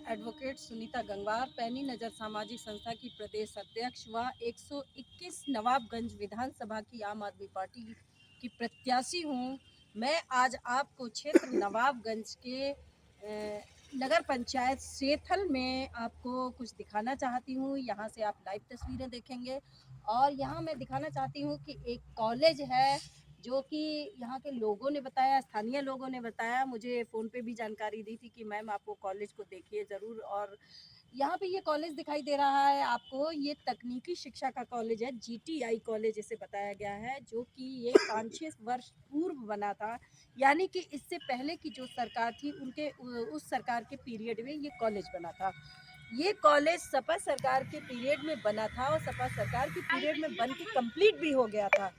Advocate Sunita Gangwar, पैनी नज़र सामाजिक संस्था की प्रदेश अध्यक्ष व 121 नवाबगंज विधानसभा की आम आदमी पार्टी की प्रत्याशी हूँ। मैं आज आपको क्षेत्र नवाबगंज के नगर पंचायत सेथल में आपको कुछ दिखाना चाहती हूँ। यहाँ से आप लाइव तस्वीरें देखेंगे और यहाँ मैं दिखाना चाहती हूँ कि एक कॉलेज है जो कि यहाँ के लोगों ने बताया, स्थानीय लोगों ने बताया, मुझे फ़ोन पे भी जानकारी दी थी कि मैम आप वो कॉलेज को देखिए ज़रूर। और यहाँ पे ये कॉलेज दिखाई दे रहा है आपको, ये तकनीकी शिक्षा का कॉलेज है, जीटीआई कॉलेज इसे बताया गया है, जो कि ये 5-6 वर्ष पूर्व बना था। यानी कि इससे पहले की जो सरकार थी उनके उस सरकार के पीरियड में ये कॉलेज बना था। ये कॉलेज सपा सरकार के पीरियड में बना था और सपा सरकार के पीरियड में बन के कंप्लीट भी हो गया था,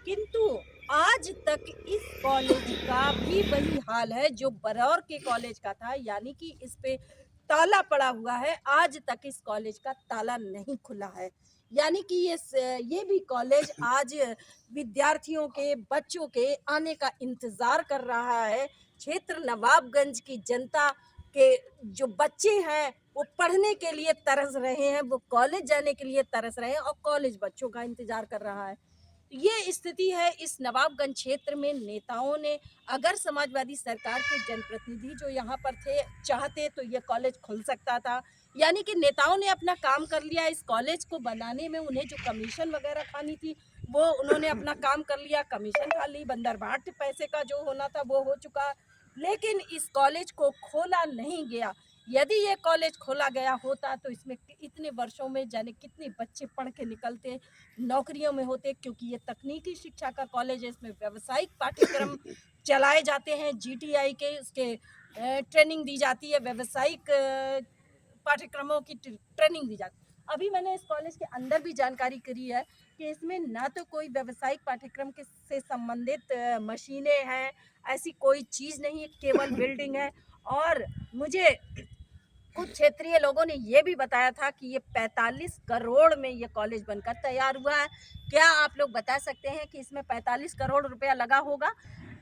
किंतु आज तक इस कॉलेज का भी वही हाल है जो बरौर के कॉलेज का था। यानी कि इस पे ताला पड़ा हुआ है, आज तक इस कॉलेज का ताला नहीं खुला है। यानी कि ये भी कॉलेज आज विद्यार्थियों के, बच्चों के आने का इंतजार कर रहा है। क्षेत्र नवाबगंज की जनता के जो बच्चे हैं वो पढ़ने के लिए तरस रहे हैं, वो कॉलेज जाने के लिए तरस रहे हैं और कॉलेज बच्चों का इंतजार कर रहा है। ये स्थिति है इस नवाबगंज क्षेत्र में। नेताओं ने, अगर समाजवादी सरकार के जनप्रतिनिधि जो यहाँ पर थे चाहते तो ये कॉलेज खुल सकता था। यानी कि नेताओं ने अपना काम कर लिया। इस कॉलेज को बनाने में उन्हें जो कमीशन वगैरह खानी थी वो उन्होंने अपना काम कर लिया, कमीशन खा ली, बंदरबाट पैसे का जो होना था वो हो चुका। लेकिन इस कॉलेज को खोला नहीं गया। यदि ये कॉलेज खोला गया होता तो इसमें इतने वर्षों में जाने कितने बच्चे पढ़ के निकलते, नौकरियों में होते, क्योंकि ये तकनीकी शिक्षा का कॉलेज है। इसमें व्यावसायिक पाठ्यक्रम चलाए जाते हैं, जीटीआई के उसके ट्रेनिंग दी जाती है, व्यावसायिक पाठ्यक्रमों की ट्रेनिंग दी जाती है। अभी मैंने इस कॉलेज के अंदर भी जानकारी करी है कि इसमें ना तो कोई व्यावसायिक पाठ्यक्रम के से संबंधित मशीनें हैं, ऐसी कोई चीज़ नहीं है, केवल बिल्डिंग है। और मुझे कुछ क्षेत्रीय लोगों ने ये भी बताया था कि ये 45 करोड़ में ये कॉलेज बनकर तैयार हुआ है। क्या आप लोग बता सकते हैं कि इसमें 45 करोड़ रुपया लगा होगा?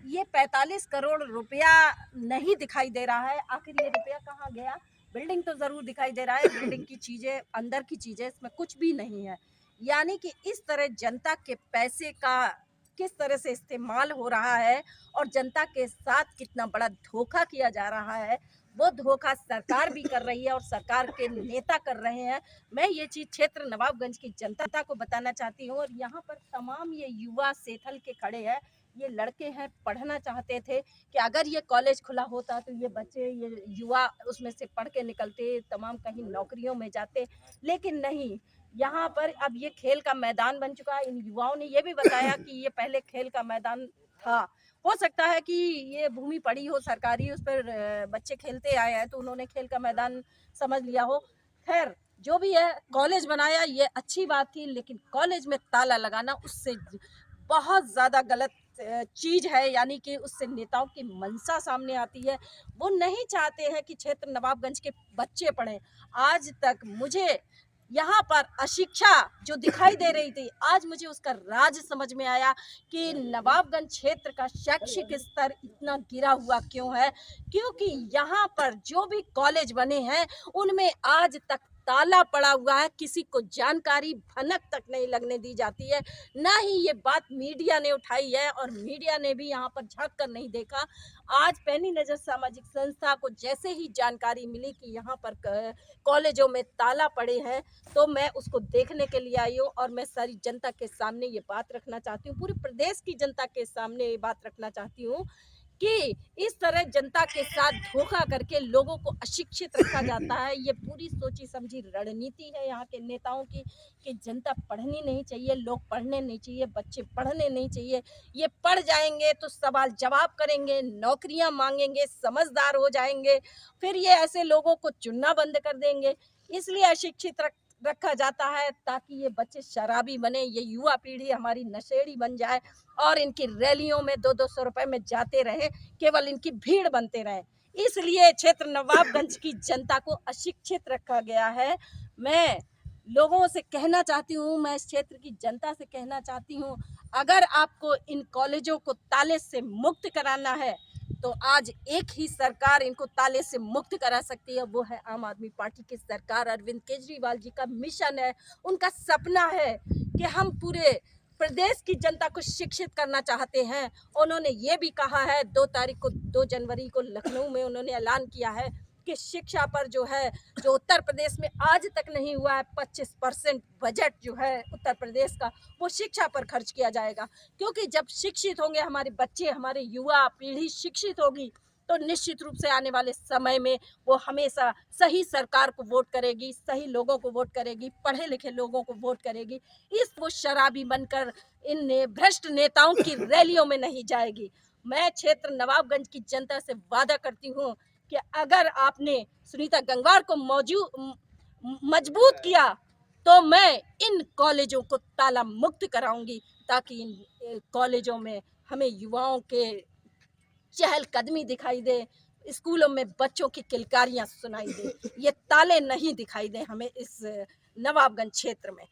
ये 45 करोड़ रुपया नहीं दिखाई दे रहा है। आखिर ये रुपया कहाँ गया? बिल्डिंग तो ज़रूर दिखाई दे रहा है, बिल्डिंग की चीज़ें, अंदर की चीज़ें, इसमें कुछ भी नहीं है। यानी कि इस तरह जनता के पैसे का किस तरह से इस्तेमाल हो रहा है और जनता के साथ कितना बड़ा धोखा किया जा रहा है, वो धोखा सरकार भी कर रही है और सरकार के नेता कर रहे हैं। मैं ये चीज़ क्षेत्र नवाबगंज की जनता को बताना चाहती हूँ। और यहाँ पर तमाम ये युवा सेथल के खड़े हैं, ये लड़के हैं, पढ़ना चाहते थे कि अगर ये कॉलेज खुला होता तो ये बच्चे, ये युवा उसमें से पढ़ के निकलते, तमाम कहीं नौकरियों में जाते, लेकिन नहीं। यहाँ पर अब ये खेल का मैदान बन चुका है। इन युवाओं ने ये भी बताया कि ये पहले खेल का मैदान था। हो सकता है कि ये भूमि पड़ी हो सरकारी, उस पर बच्चे खेलते आए हैं तो उन्होंने खेल का मैदान समझ लिया हो। खैर जो भी है, कॉलेज बनाया ये अच्छी बात थी, लेकिन कॉलेज में ताला लगाना उससे बहुत ज़्यादा गलत चीज़ है। यानी कि उससे नेताओं की मंशा सामने आती है। वो नहीं चाहते हैं कि क्षेत्र नवाबगंज के बच्चे पढ़ें। आज तक मुझे यहाँ पर अशिक्षा जो दिखाई दे रही थी, आज मुझे उसका राज समझ में आया कि नवाबगंज क्षेत्र का शैक्षिक स्तर इतना गिरा हुआ क्यों है। क्योंकि यहाँ पर जो भी कॉलेज बने हैं उनमें आज तक ताला पड़ा हुआ है, किसी को जानकारी भनक तक नहीं लगने दी जाती है। ना ही ये बात मीडिया ने उठाई है और मीडिया ने भी यहाँ पर झांक कर नहीं देखा। आज पैनी नज़र सामाजिक संस्था को जैसे ही जानकारी मिली कि यहाँ पर कॉलेजों में ताला पड़े हैं, तो मैं उसको देखने के लिए आई हूँ और मैं सारी जनता के सामने ये बात रखना चाहती हूँ, पूरे प्रदेश की जनता के सामने ये बात रखना चाहती हूँ कि इस तरह जनता के साथ धोखा करके लोगों को अशिक्षित रखा जाता है। ये पूरी सोची समझी रणनीति है यहाँ के नेताओं की कि जनता पढ़नी नहीं चाहिए, लोग पढ़ने नहीं चाहिए, बच्चे पढ़ने नहीं चाहिए। ये पढ़ जाएंगे तो सवाल जवाब करेंगे, नौकरियां मांगेंगे, समझदार हो जाएंगे, फिर ये ऐसे लोगों को चुनना बंद कर देंगे। इसलिए अशिक्षित रखा जाता है ताकि ये बच्चे शराबी बने, ये युवा पीढ़ी हमारी नशेड़ी बन जाए और इनकी रैलियों में 200-200 रुपए में जाते रहे, केवल इनकी भीड़ बनते रहे। इसलिए क्षेत्र नवाबगंज की जनता को अशिक्षित रखा गया है। मैं लोगों से कहना चाहती हूँ, मैं इस क्षेत्र की जनता से कहना चाहती हूँ, अगर आपको इन कॉलेजों को ताले से मुक्त कराना है तो आज एक ही सरकार इनको ताले से मुक्त करा सकती है, वो है आम आदमी पार्टी की सरकार। अरविंद केजरीवाल जी का मिशन है, उनका सपना है कि हम पूरे प्रदेश की जनता को शिक्षित करना चाहते हैं। उन्होंने ये भी कहा है 2 जनवरी को लखनऊ में उन्होंने ऐलान किया है कि शिक्षा पर जो उत्तर प्रदेश में आज तक नहीं हुआ है, 25% बजट जो है उत्तर प्रदेश का, वो शिक्षा पर खर्च किया जाएगा। क्योंकि जब शिक्षित होंगे हमारे बच्चे, हमारे युवा पीढ़ी शिक्षित होगी, तो निश्चित रूप से आने वाले समय में वो हमेशा सही सरकार को वोट करेगी, सही लोगों को वोट करेगी, पढ़े लिखे लोगों को वोट करेगी। वो शराबी बनकर इन भ्रष्ट नेताओं की रैलियों में नहीं जाएगी। मैं क्षेत्र नवाबगंज की जनता से वादा करती हूँ कि अगर आपने सुनीता गंगवार को मजबूत किया, तो मैं इन कॉलेजों को ताला मुक्त कराऊंगी, ताकि इन कॉलेजों में हमें युवाओं के चहलकदमी दिखाई दे, स्कूलों में बच्चों की किलकारियां सुनाई दे, ये ताले नहीं दिखाई दे हमें इस नवाबगंज क्षेत्र में।